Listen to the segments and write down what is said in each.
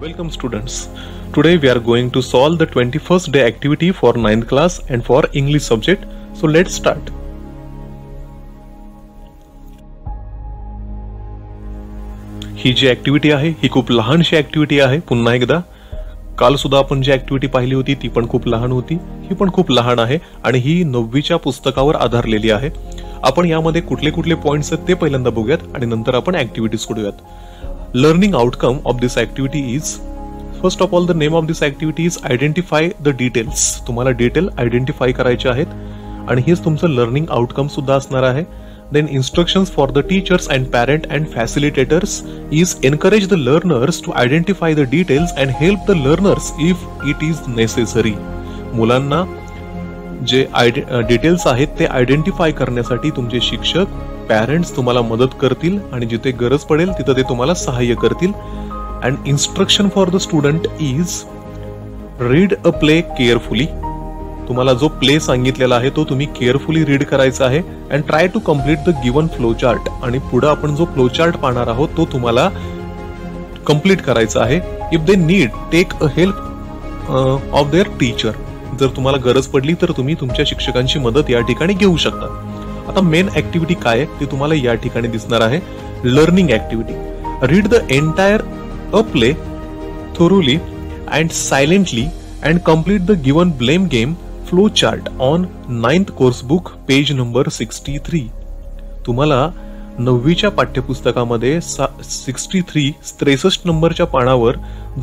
Welcome students. Today we are going to solve the 21st day activity for 9th class and for English subject. So let's start. ही जी activity आहे ही खूप लहानशी activity आहे. पुन्हा एकदा काल सुद्धा आपण जी ऍक्टिव्हिटी पाहिली होती ती पण खूप लहान होती. ही पण खूप लहान आहे आणि ही 9वीच्या पुस्तकावर आधारलेली आहे. आपण यामध्ये कुठले कुठले पॉइंट्स आहेत ते पहिल्यांदा बघूयात आणि नंतर आपण ऍक्टिव्हिटीज करूयात. Learning outcome of this activity is, first of all, the name of this activity is identify the details. तुम्हाला डिटेल आयडेंटिफाय करायचे आहेत आणि हेच तुमचं लर्निंग आउटकम सुद्धा असणार आहे. Then instructions for the teachers and parent and facilitators is encourage the learners to identify the details and help the learners if it is necessary. मुलांना जे डिटेल्स आहेत ते आयडेंटिफाय करण्यासाठी तुमचे शिक्षक पॅरेंट्स तुम्हाला मदत करतील आणि जिथे गरज पडेल तिथे ते तुम्हाला सहाय्य करतील. And instruction for the student is read a play carefully. तुम्हाला जो प्ले सांगितलेला आहे तो तुम्ही केअरफुली रीड करायचा आहे. And try to complete the given flow chart. आणि पुढे आपण जो फ्लो चार्ट पाहणार आहोत तो तुम्हाला कम्प्लीट करायचा आहे. If they need take a help of their teacher. जर तुम्हाला गरज पडली तर तुम्ही तुमच्या शिक्षकांची मदत या ठिकाणी घेऊ शकता. आता मेन ऍक्टिव्हिटी काय आहे ते तुम्हाला या ठिकाणी दिसणार आहे. Learning activity. Read the entire a play thoroughly and silently and complete the given blame game flow chart on 9th course book page number 63. तुम्हाला 9वीच्या पाठ्यपुस्तकामध्ये 63 नंबरच्या पानावर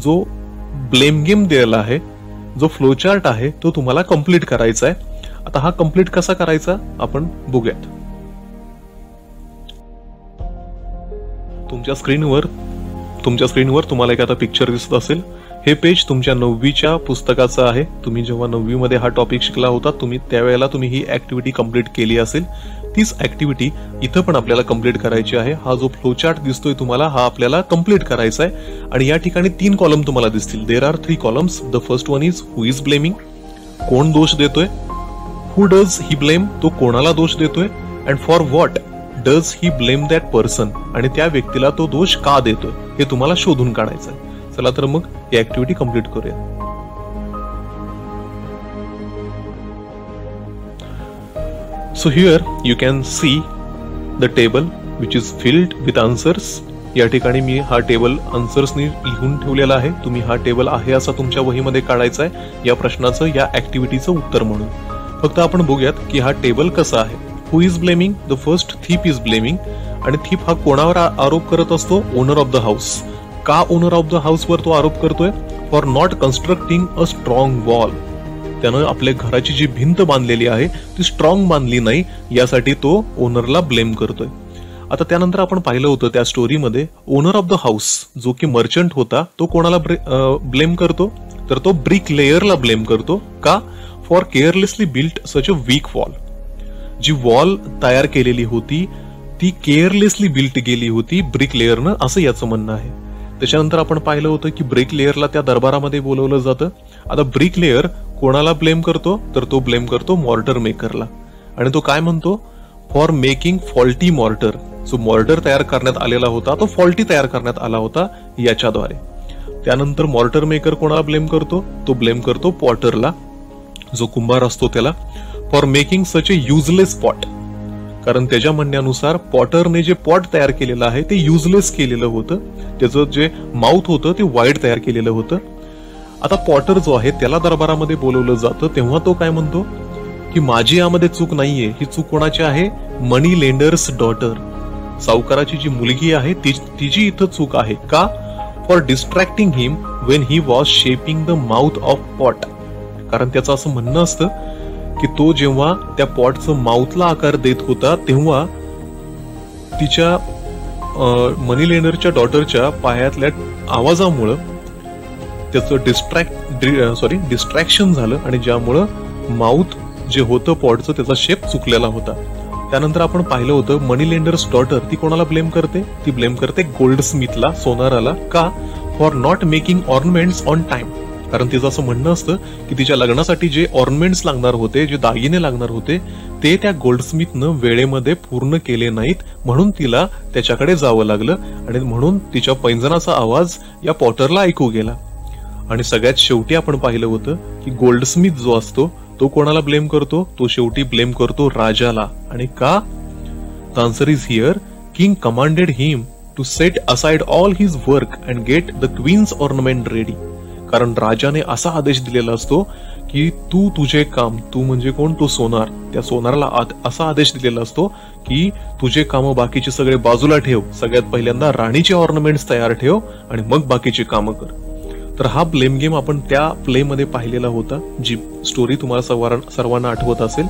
जो ब्लेम गेम दिलेला आहे, जो फ्लो चार्ट आहे तो तुम्हाला कम्प्लीट करायचा आहे. आता हा कम्प्लीट कसा करायचा आपण बघूयात. तुमच्या स्क्रीनवर तुम्हाला एक आता पिक्चर दिसत असेल. हे पेज तुमच्या 9वीच्या पुस्तकाचं आहे. तुम्ही जेव्हा 9वी मध्ये हा टॉपिक शिकला होता तुम्ही त्यावेळेला तुम्ही ही ऍक्टिव्हिटी कम्प्लीट केली असेल. तीच ऍक्टिव्हिटी इथं पण आपल्याला कम्प्लीट करायची आहे. हा जो फ्लो चार्ट दिसतोय तुम्हाला हा आपल्याला कम्प्लीट करायचा आहे. आणि या ठिकाणी 3 कॉलम तुम्हाला दिसतील. There are 3 columns. The first one is who is blaming. कोण दोष देतोय. हु डज ही ब्लेम. तो कोणाला दोष देतोय. And for what does he blame that person. आणि त्या व्यक्तीला तो दोष का देतोय हे तुम्हाला शोधून काढायचं आहे. चला तर मग ही ऍक्टिव्हिटी कम्प्लीट करूया. So here you can see the table which is filled with answers. या ठिकाणी मी हा टेबल आन्सर्सनी लिहून ठेवलेला आहे. तुम्ही हा टेबल आहे असा तुमच्या वहीमध्ये काढायचा आहे या प्रश्नाचं या ऍक्टिव्हिटीचं उत्तर म्हणून. फक्त आपण बघूयात की हा टेबल कसा आहे. Who is blaming. The first thief is blaming. आणि थीप हा कोणावर आरोप करत असतो. Owner of the house. का ओनर ऑफ द हाऊस वर तो आरोप करतोय. For not constructing a strong wall. त्यानं आपल्या घराची जी भिंत बांधलेली आहे ती स्ट्रॉंग बांधली नाही यासाठी तो ओनरला ब्लेम करतोय. आता त्यानंतर आपण पाहिलं होतं त्या स्टोरीमध्ये ओनर ऑफ द हाऊस जो की मर्चंट होता तो कोणाला ब्लेम करतो तर तो ब्रिक लेयरला ब्लेम करतो. का. For carelessly built such a weak wall. जी वॉल तयार केलेली होती ती केअरलेसली बिल्ट गेली होती ब्रिक लेयरनं असं याचं म्हणणं आहे. त्याच्यानंतर आपण पाहिलं होतं की ब्रिक लेयरला त्या दरबारामध्ये बोलवलं जातं. आता ब्रिक लेयर कोणाला ब्लेम करतो तर तो ब्लेम करतो मॉर्टर मेकरला. आणि तो काय म्हणतो. For making faulty mortar. जो मॉर्टर तयार करण्यात आलेला होता तो फॉल्टी तयार करण्यात आला होता याच्याद्वारे. त्यानंतर मॉर्टर मेकर कोणाला ब्लेम करतो. तो ब्लेम करतो पॉटरला जो कुंभार असतो त्याला. For making such A useless pot. कारण त्याच्या म्हणण्यानुसार पॉटरने जे पॉट तयार केलेलं आहे ते युजलेस केलेलं होतं. त्याचं जे माउथ होतं ते वाईड तयार केलेलं होतं. आता पॉटर जो आहे त्याला दरबारामध्ये बोलवलं जातं तेव्हा तो काय म्हणतो की माझी यामध्ये चूक नाहीये. ही चूक कोणाची आहे. मनी लेंडर्स डॉटर. सावकाराची जी मुलगी आहे तिची इथं चूक आहे. का. For distracting him when he was shaping the mouth of pot. कारण त्याचं असं म्हणणं असतं की तो जेव्हा त्या पॉटचं माउथला आकार देत होता तेव्हा तिच्या मनी लेंडरच्या डॉटरच्या पायातल्या आवाजामुळं त्याचं डिस्ट्रॅक्शन झालं आणि ज्यामुळं माउथ जे होतं पॉटचं त्याचा शेप चुकलेला होता. त्यानंतर आपण पाहिलं होतं मनी लेंडर्स डॉटर ती कोणाला ब्लेम करते. ती ब्लेम करते गोल्ड स्मिथला, सोनाराला. का. For not making ornaments on time. कारण तिचं असं म्हणणं असतं की तिच्या लग्नासाठी जे ऑर्नमेंट्स लागणार होते, जे दागिने लागणार होते, ते त्या गोल्डस्मिथनं वेळेमध्ये पूर्ण केले नाहीत, म्हणून तिला त्याच्याकडे जावं लागलं आणि म्हणून तिच्या पैंजणाचा आवाज या पॉटरला ऐकू गेला. आणि सगळ्यात शेवटी आपण पाहिलं होतं की गोल्डस्मिथ जो असतो तो कोणाला ब्लेम करतो? तो शेवटी ब्लेम करतो राजाला. आणि का? The answer is here, king commanded him to set aside all his work and get the queen's ornament ready. कारण राजाने असा आदेश दिलेला असतो की तू तुझे काम, तू म्हणजे कोण? तो सोनार. त्या सोनाराला असा आदेश दिलेला असतो की तुझे काम बाकीचे सगळे बाजूला ठेव, सगळ्यात पहिल्यांदा राणीचे ऑर्नामेंट्स तयार ठेव आणि मग बाकीची कामं कर. तर हा ब्लेम गेम आपण त्या प्ले मध्ये पाहिलेला होता, जी स्टोरी तुम्हाला सर्वांना आठवत असेल.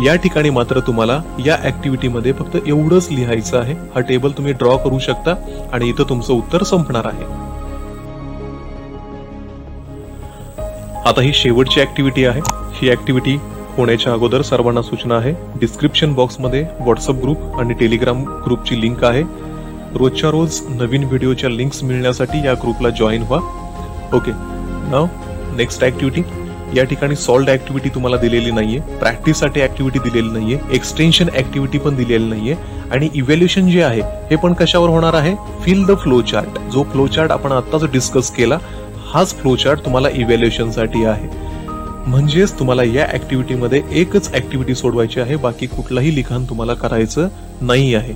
या ठिकाणी मात्र तुम्हाला या ऍक्टिव्हिटीमध्ये फक्त एवढंच लिहायचं आहे. हा टेबल तुम्ही ड्रॉ करू शकता आणि इथं तुमचं उत्तर संपणार आहे. आता ही शेवटची ऍक्टिव्हिटी आहे. ही ऍक्टिव्हिटी होण्याच्या अगोदर सर्वांना सूचना आहे, डिस्क्रिप्शन बॉक्समध्ये व्हॉट्सअप ग्रुप आणि टेलिग्राम ग्रुपची लिंक आहे. रोजच्या रोज नवीन व्हिडिओच्या लिंक्स मिळण्यासाठी या ग्रुपला जॉईन व्हा. ओके, नाव नेक्स्ट ऍक्टिव्हिटी. या ठिकाणी सॉल्व्ड ऍक्टिव्हिटी तुम्हाला दिलेली नाहीये, प्रॅक्टिससाठी ऍक्टिव्हिटी दिलेली नाहीये, एक्सटेन्शन ऍक्टिव्हिटी पण दिलेली नाहीये आणि इव्हॅल्युएशन जे आहे हे पण कशावर होणार आहे? Fill the flow chart. जो फ्लो चार्ट आपण आताच डिस्कस केला, हाच फ्लो चार्ट तुम्हाला इव्हॅल्युएशन साठी आहे. म्हणजेच तुम्हाला या ऍक्टिव्हिटीमध्ये एकच ऍक्टिव्हिटी सोडवायची आहे, बाकी कुठलाही लिखाण तुम्हाला करायचं नाही आहे.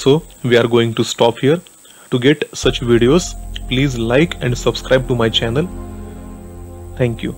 So we are going to stop here. To get such videos, please like and subscribe to my channel. Thank you.